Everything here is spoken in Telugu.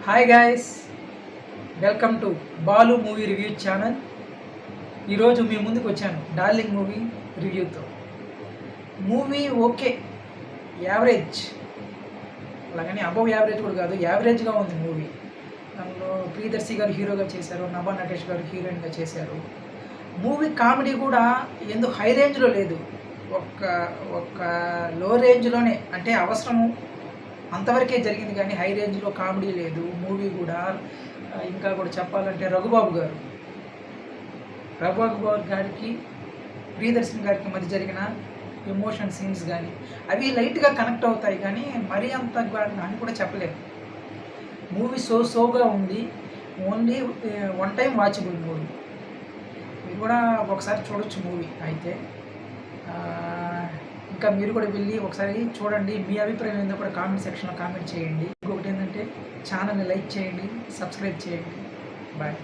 Hi guys, welcome to Balu movie review channel. ఈరోజు మీ ముందుకు వచ్చాను డార్లింగ్ మూవీ రివ్యూతో. మూవీ ఓకే, యావరేజ్, అలాగని అబవ్ యావరేజ్ కూడా కాదు, యావరేజ్గా ఉంది మూవీ. దానిలో ప్రియదర్శి గారు హీరోగా చేశారు, నభా నటేష్ గారు హీరోయిన్గా చేశారు. మూవీ కామెడీ కూడా ఎందుకు హై రేంజ్లో లేదు, ఒక లో రేంజ్లోనే, అంటే అవసరము అంతవరకే జరిగింది కానీ హై రేంజ్లో కామెడీ లేదు. మూవీ కూడా ఇంకా కూడా చెప్పాలంటే రఘుబాబు గారికి ప్రియదర్శన్ గారికి మధ్య జరిగిన ఎమోషన్ సీన్స్ కానీ అవి లైట్గా కనెక్ట్ అవుతాయి, కానీ మరీ అంత అని కూడా చెప్పలేము. మూవీ సోగా ఉంది, only one time watchable movie. మీరు కూడా ఒకసారి చూడొచ్చు మూవీ. అయితే ఇంకా మీరు కూడా వెళ్ళి ఒకసారి చూడండి. మీ అభిప్రాయం ఏందో కూడా కామెంట్ సెక్షన్లో కామెంట్ చేయండి. ఇంకొకటి ఏంటంటే ఛానల్ని లైక్ చేయండి, సబ్స్క్రైబ్ చేయండి. బాయ్.